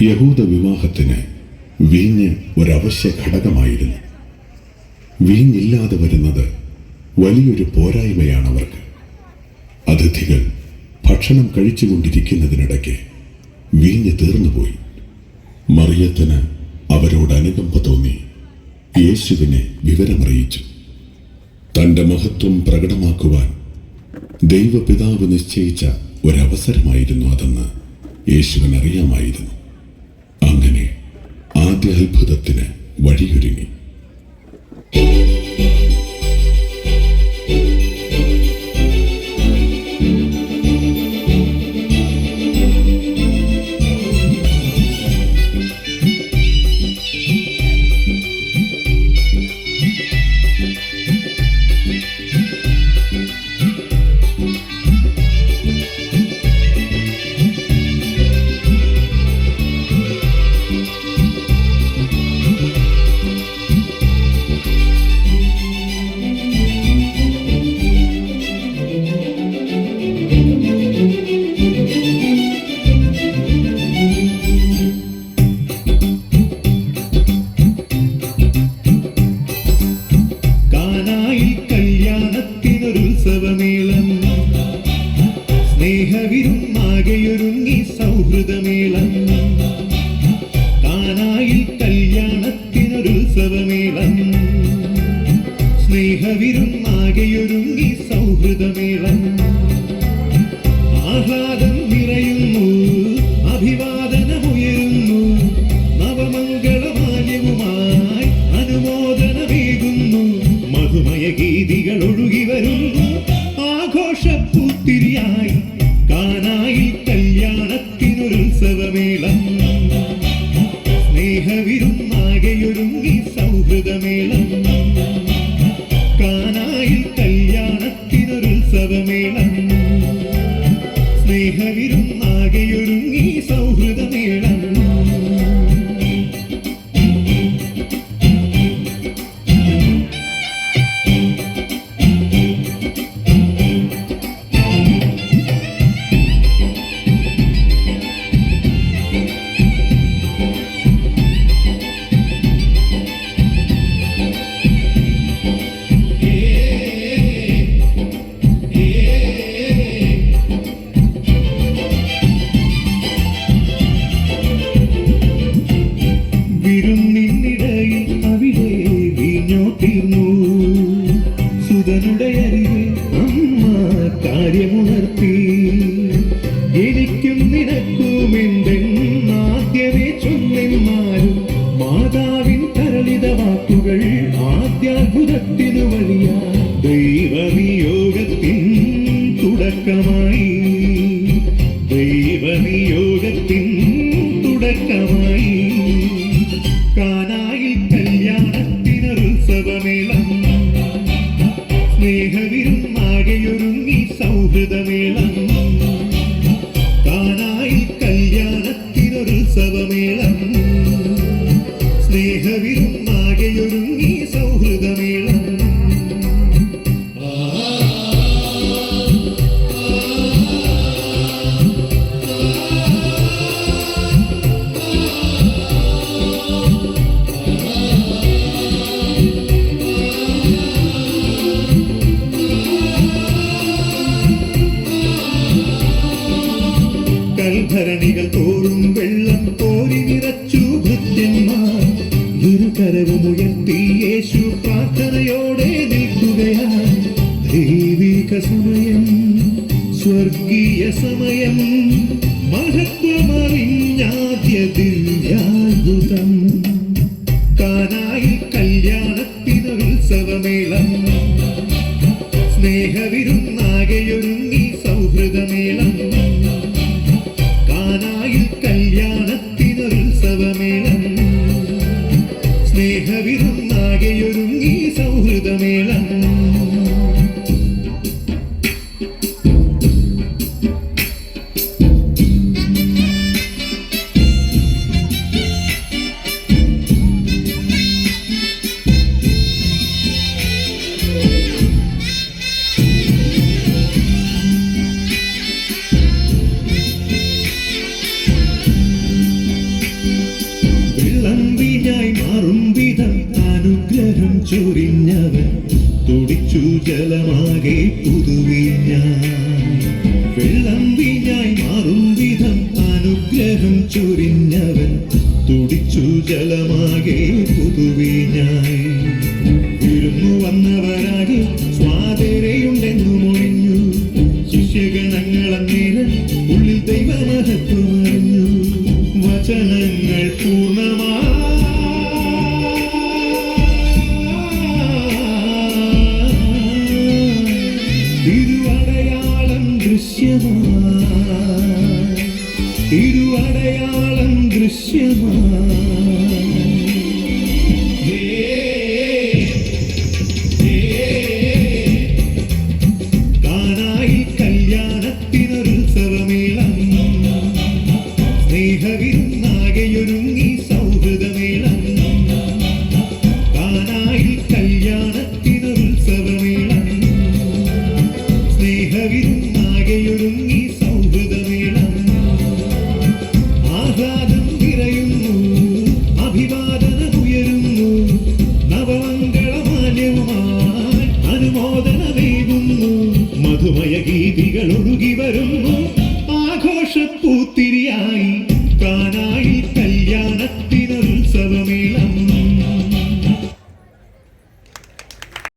യഹൂദ വിവാഹത്തിന് വീഞ്ഞ് ഒരവശ്യ ഘടകമായിരുന്നു. വീഞ്ഞില്ലാതെ വരുന്നത് വലിയൊരു പോരായ്മയാണ് അവർക്ക്. അതിഥികൾ ഭക്ഷണം കഴിച്ചുകൊണ്ടിരിക്കുന്നതിനിടയ്ക്ക് വീഞ്ഞ് തീർന്നുപോയി. മറിയത്തിന് അവരോട് അനുകമ്പ തോന്നി യേശുവിനെ വിവരമറിയിച്ചു. തൻ്റെ മഹത്വം പ്രകടമാക്കുവാൻ ദൈവപിതാവ് നിശ്ചയിച്ച ഒരവസരമായിരുന്നു അതെന്ന് യേശുവിനറിയാമായിരുന്നു. അങ്ങനെ ആദ്യ അത്ഭുതത്തിന് വഴിയൊരുങ്ങി. സ്നേഹവിരുന്നാകെയൊരുങ്ങി സൗഹൃദമേളം, കാനായിൽ കല്യാണത്തിനൊരുത്സവമേളം. സ്നേഹവിരുന്നാകെയൊരുങ്ങി സൗഹൃദമേളം, ആഹ്ലാദം നിറയുന്നു, അഭിവാദനമുയരുന്നു, നവമംഗളമാല്യവുമായി അനുമോദനമേകുന്നു, മധുമയ ഗീതികൾ ഒഴുകി വരുന്നു, ആഘോഷപ്പൂത്തിരിയായി കാനായിൽ കല്യാണത്തിനൊരുത്സവമേളം. സ്നേഹവിരുന്നാകെയൊരുങ്ങി സൗഹൃദമേളം, കാനായിൽ കല്യാണത്തിനൊരുത്സവമേളം. സ്നേഹവിരുന്നാകെയൊരുങ്ങി സൗഹൃദമേളം. സുതനുടെ അരികെ അമ്മ കാര്യമുണർത്തി, എനിക്കും നിനക്കുമെന്തെന്നാദ്യമേ ചൊന്നെന്മാരും മാതാവിൻ തരളിത വാക്കുകൾ ആദ്യാത്ഭുതത്തിനു വഴിയാ. ദൈവനിയോഗത്തിൻ തുടക്കമായി, ദൈവനിയോഗത്തിൻ തുടക്കമായി കാനായിൽ കല്യാണത്തിനൊരുത്സവമേളം. സ്നേഹവിരുന്നാകെയൊരുങ്ങി സൗഹൃദമേളം, കാനായിൽ കല്യാണത്തിനൊരുത്സവമേളം. സ്നേഹവിരുന്നാകെയൊരുങ്ങി സൗഹൃദമേളം. കൽഭരണികൾ തോറും വെള്ളം കോരി നിറച്ചു ഭൃത്യന്മാർ, ഇരുകരവുമുയർത്തി യേശു പ്രാർത്ഥനയോടെ നിൽക്കുകയായി. ദൈവിക സമയം, സ്വർഗീയ സമയം, മഹത്വമറിഞ്ഞാദ്യ ദിവ്യാത്ഭുതം. കാനായിൽ കല്യാണത്തിനൊരുത്സവമേളം, സ്നേഹവിരുന്നാകെയൊരുങ്ങി സൗഹൃദമേളം. കാനായിൽ കല്യാണത്തിനൊരുത്സവമേളം, സ്നേഹവിരുന്നാകെയൊരുങ്ങി സൗഹൃദമേളം. ചൊരിഞ്ഞവൻ തുടിച്ചു ജലമാകെ പുതുവീഞ്ഞായി വെള്ളം വീഞ്ഞായി മാറും വിധം അനുഗ്രഹം ചൊരിഞ്ഞവൻ തുടിച്ചു ജലമാകെ പുതുവീഞ്ഞായി വിരുന്നു വന്നവരാകെ സ്വാതരയുണ്ടെന്നു മൊഴിഞ്ഞു ശിഷ്യഗണങ്ങളന്നേരം ഉള്ളിൽ ദൈവമഹത്വമറിഞ്ഞു വചനങ്ങൾ പൂർണ്ണമായി തിരുവടയാളം ദൃശ്യമായി കാനായിൽ കല്യാണത്തിനൊരുത്സവമേളം സ്നേഹവിരുന്നാകെയൊരുങ്ങി സൗഹൃദമേളം കാനായിൽ കല്യാണത്തിനൊരുത്സവമേളം സ്നേഹവിരുന്നാകെയൊരുങ്ങി സൗഹൃദമേളം ആഹ്ലാദം നിറയുന്നു അഭിവാദനമുയരുന്നു നവമംഗളമാല്യവുമായി അനുമോദനമേകുന്നു മധുമയ ഗീതികൾ ഒഴുകി വരുന്നു ആഘോഷപ്പൂത്തിരിയായി കാനാ